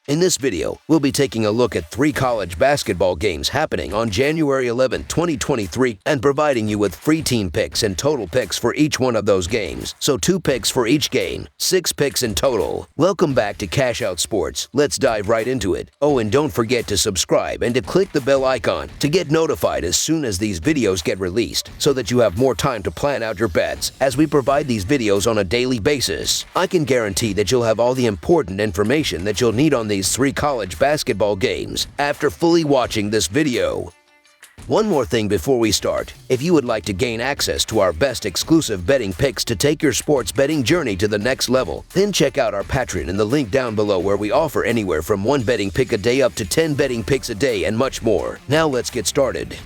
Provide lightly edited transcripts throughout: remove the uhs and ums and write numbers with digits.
In this video, we'll be taking a look at 3 college basketball games happening on January 11, 2023 and providing you with free team picks and total picks for each one of those games. So 2 picks for each game, 6 picks in total. Welcome back to Cash Out Sports. Let's dive right into it. Oh, and don't forget to subscribe and to click the bell icon to get notified as soon as these videos get released so that you have more time to plan out your bets as we provide these videos on a daily basis. I can guarantee that you'll have all the important information that you'll need on these 3 college basketball games after fully watching this video. One more thing before we start. If you would like to gain access to our best exclusive betting picks to take your sports betting journey to the next level, then check out our Patreon in the link down below where we offer anywhere from 1 betting pick a day up to 10 betting picks a day and much more. Now let's get started.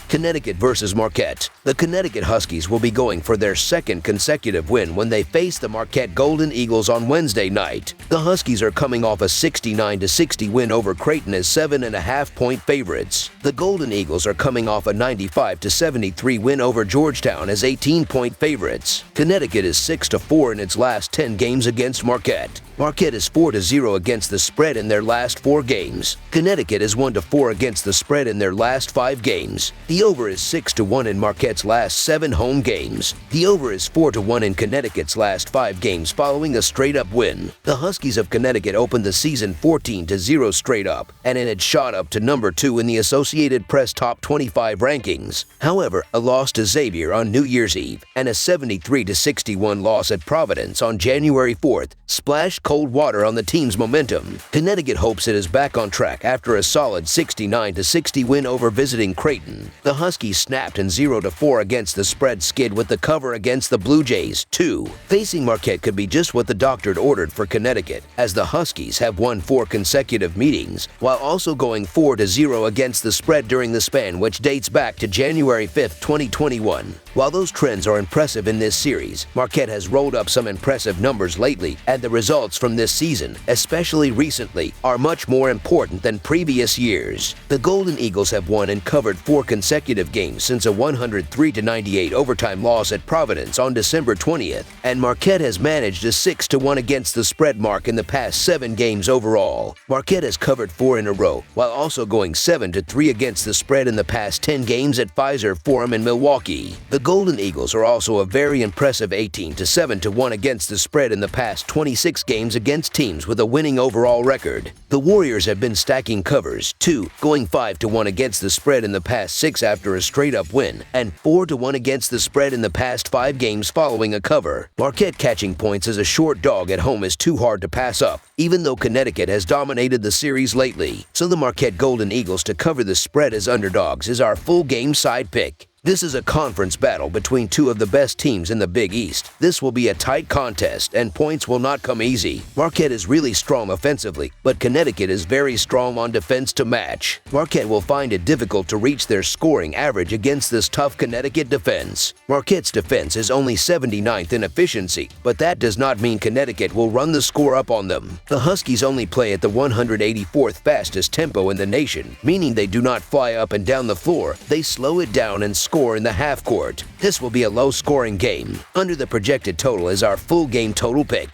Connecticut versus Marquette. The Connecticut Huskies will be going for their 2nd consecutive win when they face the Marquette Golden Eagles on Wednesday night. The Huskies are coming off a 69-60 win over Creighton as 7.5-point favorites. The Golden Eagles are coming off a 95-73 win over Georgetown as 18-point favorites. Connecticut is 6-4 in its last 10 games against Marquette. Marquette is 4-0 against the spread in their last 4 games. Connecticut is 1-4 against the spread in their last 5 games. The over is 6-1 in Marquette's last 7 home games. The over is 4-1 in Connecticut's last 5 games following a straight-up win. The Huskies of Connecticut opened the season 14-0 straight up, and it had shot up to number 2 in the Associated Press Top 25 rankings. However, a loss to Xavier on New Year's Eve and a 73-61 loss at Providence on January 4th splashed cold water on the team's momentum. Connecticut hopes it is back on track after a solid 69-60 win over visiting Creighton. The Huskies snapped in 0-4 against the spread skid with the cover against the Blue Jays, too. Facing Marquette could be just what the doctor ordered for Connecticut, as the Huskies have won 4 consecutive meetings, while also going 4-0 against the spread during the span, which dates back to January 5, 2021. While those trends are impressive in this series, Marquette has rolled up some impressive numbers lately, and the results from this season, especially recently, are much more important than previous years. The Golden Eagles have won and covered 4 consecutive games since a 103-98 overtime loss at Providence on December 20th, and Marquette has managed a 6-1 against the spread mark in the past 7 games overall. Marquette has covered 4 in a row, while also going 7-3 against the spread in the past 10 games at Pfizer Forum in Milwaukee. The Golden Eagles are also a very impressive 18-7-1 against the spread in the past 26 games against teams with a winning overall record. The Warriors have been stacking covers, too, going 5-1 against the spread in the past 6 after a straight-up win, and 4-1 against the spread in the past 5 games following a cover. Marquette catching points as a short dog at home is too hard to pass up, even though Connecticut has dominated the series lately. So the Marquette Golden Eagles to cover the spread as underdogs is our full game side pick. This is a conference battle between 2 of the best teams in the Big East. This will be a tight contest, and points will not come easy. Marquette is really strong offensively, but Connecticut is very strong on defense to match. Marquette will find it difficult to reach their scoring average against this tough Connecticut defense. Marquette's defense is only 79th in efficiency, but that does not mean Connecticut will run the score up on them. The Huskies only play at the 184th fastest tempo in the nation, meaning they do not fly up and down the floor. They slow it down and score in the half court. This will be a low-scoring game. Under the projected total is our full game total pick.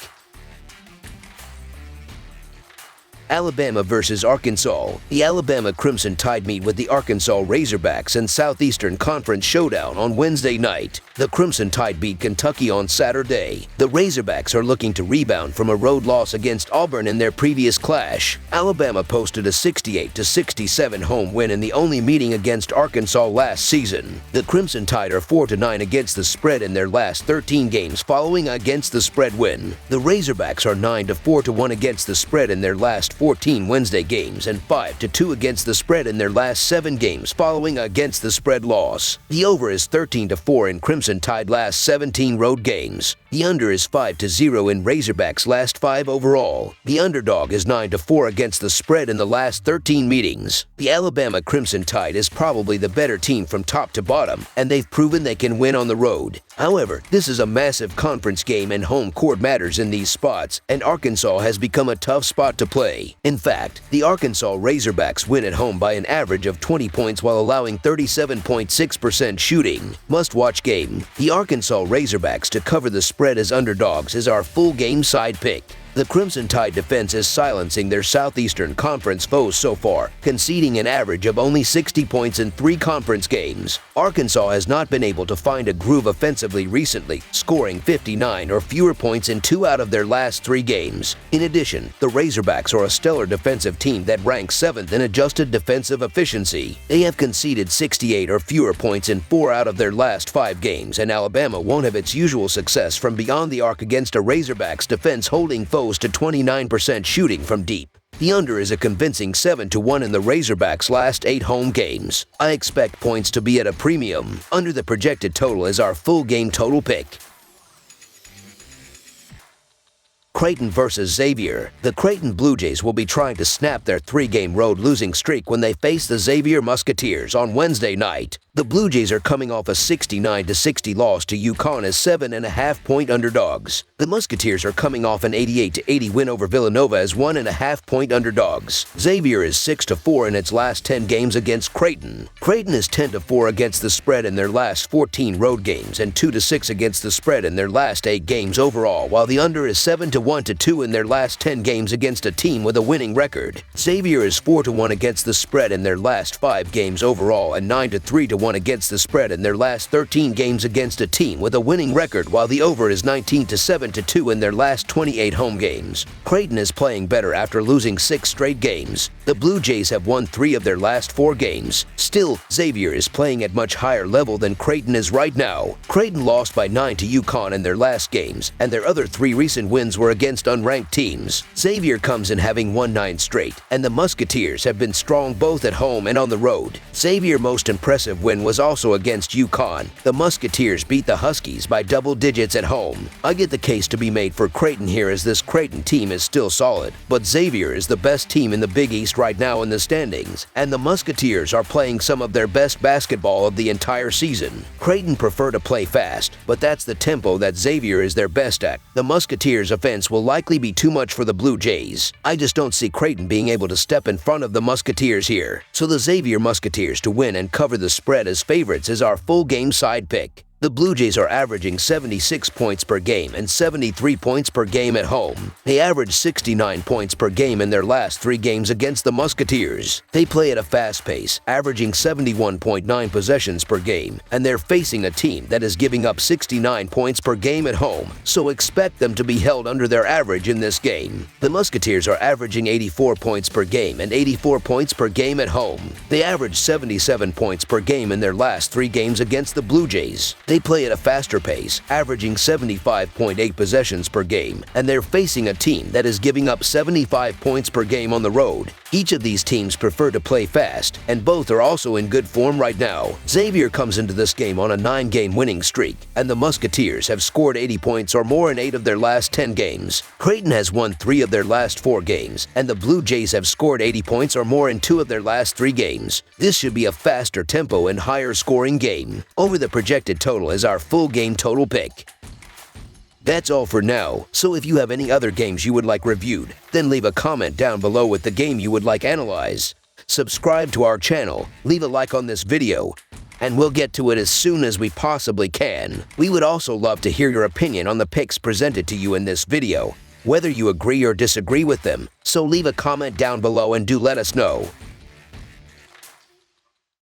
Alabama versus Arkansas. The Alabama Crimson Tide meet with the Arkansas Razorbacks in Southeastern Conference Showdown on Wednesday night. The Crimson Tide beat Kentucky on Saturday. The Razorbacks are looking to rebound from a road loss against Auburn in their previous clash. Alabama posted a 68-67 home win in the only meeting against Arkansas last season. The Crimson Tide are 4-9 against the spread in their last 13 games following against the spread win. The Razorbacks are 9-4-1 against the spread in their last 14 Wednesday games and 5-2 against the spread in their last 7 games following against the spread loss. The over is 13-4 in Crimson Tide last 17 road games. The under is 5-0 in Razorbacks last 5 overall. The underdog is 9-4 against the spread in the last 13 meetings. The Alabama Crimson Tide is probably the better team from top to bottom, and they've proven they can win on the road. However, this is a massive conference game and home court matters in these spots, and Arkansas has become a tough spot to play. In fact, the Arkansas Razorbacks win at home by an average of 20 points while allowing 37.6% shooting. Must-watch game. The Arkansas Razorbacks to cover the spread as underdogs is our full game side pick. The Crimson Tide defense is silencing their Southeastern Conference foes so far, conceding an average of only 60 points in 3 conference games. Arkansas has not been able to find a groove offensively recently, scoring 59 or fewer points in 2 out of their last 3 games. In addition, the Razorbacks are a stellar defensive team that ranks 7th in adjusted defensive efficiency. They have conceded 68 or fewer points in 4 out of their last 5 games, and Alabama won't have its usual success from beyond the arc against a Razorbacks defense holding foes to 29% shooting from deep. The under is a convincing 7-1 in the Razorbacks' last 8 home games. I expect points to be at a premium. Under the projected total is our full game total pick. Creighton versus Xavier. The Creighton Blue Jays will be trying to snap their 3-game road losing streak when they face the Xavier Musketeers on Wednesday night. The Blue Jays are coming off a 69-60 loss to UConn as 7.5-point underdogs. The Musketeers are coming off an 88-80 win over Villanova as 1.5-point underdogs. Xavier is 6-4 in its last 10 games against Creighton. Creighton is 10-4 against the spread in their last 14 road games and 2-6 against the spread in their last 8 games overall, while the under is 7-1-2 in their last 10 games against a team with a winning record. Xavier is 4-1 against the spread in their last 5 games overall and 9-3-1 against the spread in their last 13 games against a team with a winning record, while the over is 19-7-2 in their last 28 home games. Creighton is playing better after losing 6 straight games. The Blue Jays have won 3 of their last 4 games. Still, Xavier is playing at much higher level than Creighton is right now. Creighton lost by 9 to UConn in their last games, and their other 3 recent wins were against unranked teams. Xavier comes in having won 9 straight, and the Musketeers have been strong both at home and on the road. Xavier's most impressive win was also against UConn. The Musketeers beat the Huskies by double digits at home. I get the case to be made for Creighton here, as this Creighton team is still solid, but Xavier is the best team in the Big East right now in the standings, and the Musketeers are playing some of their best basketball of the entire season. Creighton prefer to play fast, but that's the tempo that Xavier is their best at. The Musketeers' offense will likely be too much for the Blue Jays. I just don't see Creighton being able to step in front of the Musketeers here. So the Xavier Musketeers to win and cover the spread as favorites is our full game side pick. The Blue Jays are averaging 76 points per game and 73 points per game at home. They average 69 points per game in their last 3 games against the Musketeers. They play at a fast pace, averaging 71.9 possessions per game, and they're facing a team that is giving up 69 points per game at home, so expect them to be held under their average in this game. The Musketeers are averaging 84 points per game and 84 points per game at home. They average 77 points per game in their last 3 games against the Blue Jays. They play at a faster pace, averaging 75.8 possessions per game, and they're facing a team that is giving up 75 points per game on the road. Each of these teams prefer to play fast, and both are also in good form right now. Xavier comes into this game on a 9-game winning streak, and the Musketeers have scored 80 points or more in 8 of their last 10 games. Creighton has won 3 of their last 4 games, and the Blue Jays have scored 80 points or more in 2 of their last 3 games. This should be a faster tempo and higher scoring game. Over the projected total is our full game total pick. That's all for now, so if you have any other games you would like reviewed, then leave a comment down below with the game you would like analyzed. Subscribe to our channel, leave a like on this video, and we'll get to it as soon as we possibly can. We would also love to hear your opinion on the picks presented to you in this video, whether you agree or disagree with them, so leave a comment down below and do let us know.